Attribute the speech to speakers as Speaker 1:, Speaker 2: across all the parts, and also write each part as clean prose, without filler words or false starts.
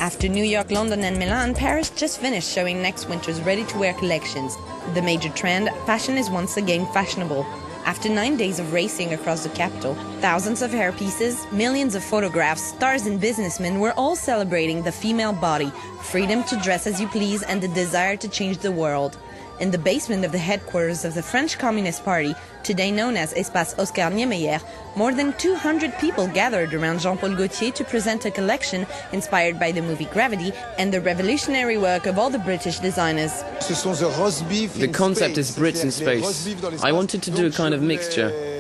Speaker 1: After New York, London and Milan, Paris just finished showing next winter's ready-to-wear collections. The major trend, fashion is once again fashionable. After 9 days of racing across the capital, thousands of hairpieces, millions of photographs, stars and businessmen were all celebrating the female body, freedom to dress as you please and the desire to change the world. In the basement of the headquarters of the French Communist Party, today known as Espace Oscar Niemeyer, more than 200 people gathered around Jean-Paul Gaultier to present a collection inspired by the movie Gravity and the revolutionary work of all the British designers.
Speaker 2: The concept is Brits in space. I wanted to do a kind of mixture.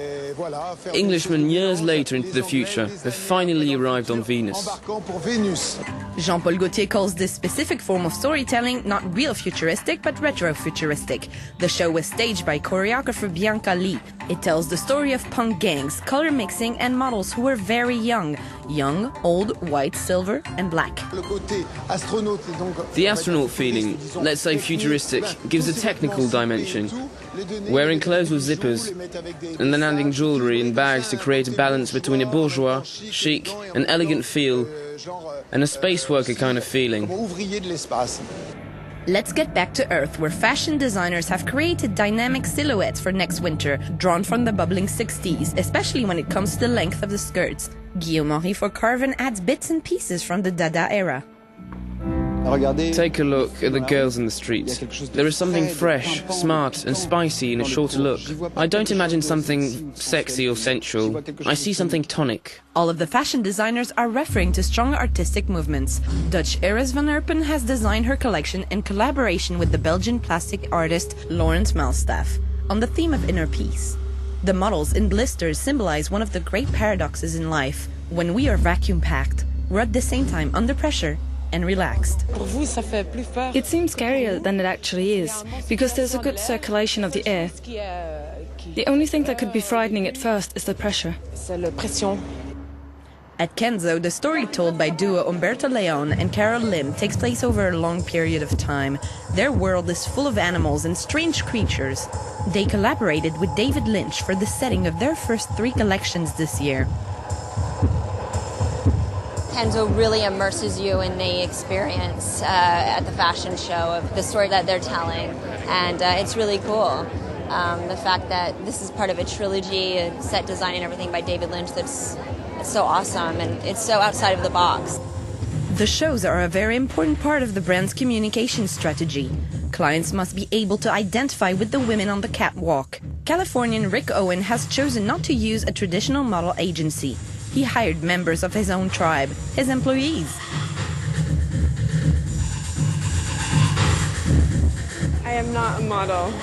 Speaker 2: Englishmen years later into the future have finally arrived on Venus.
Speaker 1: Jean-Paul Gaultier calls this specific form of storytelling not real futuristic but retro-futuristic. The show was staged by choreographer Bianca Lee. It tells the story of punk gangs, color mixing and models who were very young. Young, old, white, silver and black.
Speaker 2: The astronaut feeling, let's say futuristic, gives a technical dimension. Wearing clothes with zippers and then adding jewellery and bags to create a balance between a bourgeois, chic and elegant feel and a space worker kind of feeling.
Speaker 1: Let's get back to Earth, where fashion designers have created dynamic silhouettes for next winter, drawn from the bubbling 60s, especially when it comes to the length of the skirts. Guillaume Henry for CARVEN adds bits and pieces from the Dada era.
Speaker 2: Take a look at the girls in the streets. There is something fresh, smart and spicy in a shorter look. I don't imagine something sexy or sensual. I see something tonic.
Speaker 1: All of the fashion designers are referring to strong artistic movements. Dutch Iris van Herpen has designed her collection in collaboration with the Belgian plastic artist LAURENT on the theme of inner peace. The models in blisters symbolize one of the great paradoxes in life. When we are vacuum-packed, we're at the same time under pressure and relaxed.
Speaker 3: It seems scarier than it actually is, because there's a good circulation of the air. The only thing that could be frightening at first is the pressure.
Speaker 1: At KENZO, the story told by duo Umberto Leon and Carol Lim takes place over a long period of time. Their world is full of animals and strange creatures. They collaborated with David Lynch for the setting of their first 3 collections this year.
Speaker 4: KENZO really immerses you in the experience at the fashion show of the story that they're telling, and it's really cool. The fact that this is part of a trilogy, a set design and everything by David Lynch, it's so awesome and it's so outside of the box.
Speaker 1: The shows are a very important part of the brand's communication strategy. Clients must be able to identify with the women on the catwalk. Californian Rick Owen has chosen not to use a traditional model agency. He hired members of his own tribe, his employees.
Speaker 5: I am not a model.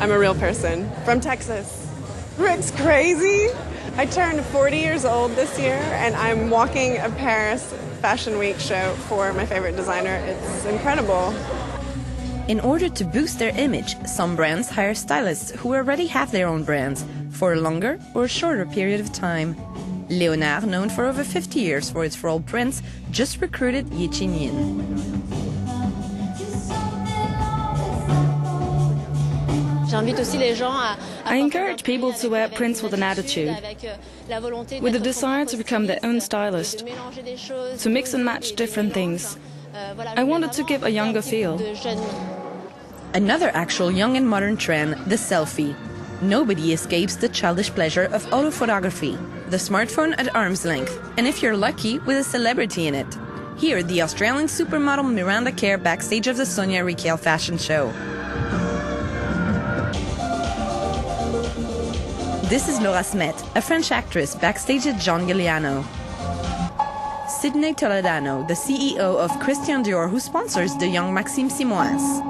Speaker 5: I'm a real person from Texas. Rick's crazy. I turned 40 years old this year, and I'm walking a Paris Fashion Week show for my favorite designer. It's incredible.
Speaker 1: In order to boost their image, some brands hire stylists who already have their own brands for a longer or shorter period of time. LEONARD, known for over 50 years for its floral prints, just recruited Ye Qin-yin.
Speaker 3: I encourage people to wear prints with an attitude, with a desire to become their own stylist, to mix and match different things. I wanted to give a younger feel.
Speaker 1: Another actual young and modern trend, the selfie. Nobody escapes the childish pleasure of autophotography, the smartphone at arm's length, and if you're lucky, with a celebrity in it. Here, the Australian supermodel Miranda Kerr backstage of the SONIA RYKIEL fashion show. This is Laura Smet, a French actress backstage at John Galliano. Sidney Toledano, the CEO of Christian Dior, who sponsors the young Maxime SIMOENS.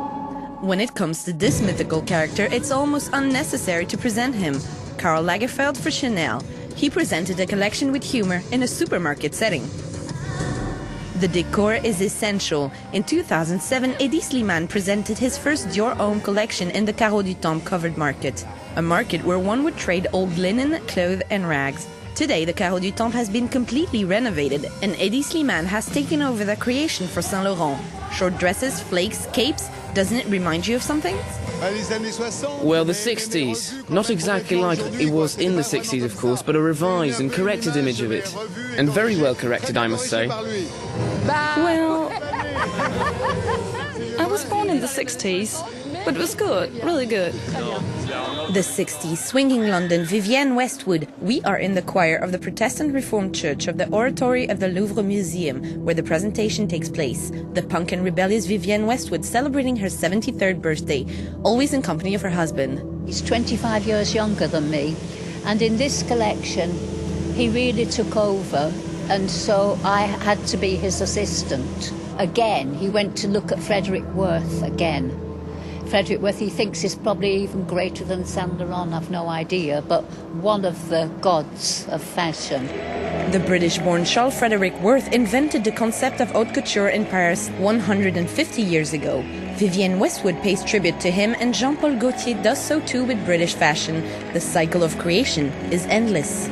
Speaker 1: When it comes to this mythical character, it's almost unnecessary to present him. Karl Lagerfeld for Chanel. He presented a collection with humor in a supermarket setting. The decor is essential. In 2007, Eddie Slimane presented his first Dior Homme collection in the Carreau du Temple covered market, a market where one would trade old linen, clothes and rags. Today, the Carreau du Temple has been completely renovated, and Eddie Slimane has taken over the creation for Saint Laurent. Short dresses, flakes, capes, doesn't it remind you of something?
Speaker 2: Well, the 60s. Not exactly like it was in the 60s, of course, but a revised and corrected image of it. And very well corrected, I must say.
Speaker 3: Well, I was born in the 60s, but it was good, really good.
Speaker 1: The 60s, swinging London, Vivienne Westwood. We are in the choir of the Protestant Reformed Church of the Oratory of the Louvre Museum, where the presentation takes place. The punk and rebellious Vivienne Westwood celebrating her 73rd birthday, always in company of her husband.
Speaker 6: He's 25 years younger than me, and in this collection he really took over, and so I had to be his assistant. Again, he went to look at Frederick Worth again. Frederick Worth, he thinks, is probably even greater than Saint Laurent, I've no idea, but one of the gods of fashion.
Speaker 1: The British-born Charles Frederick Worth invented the concept of haute couture in Paris 150 years ago. Vivienne Westwood pays tribute to him, and Jean-Paul Gaultier does so too with British fashion. The cycle of creation is endless.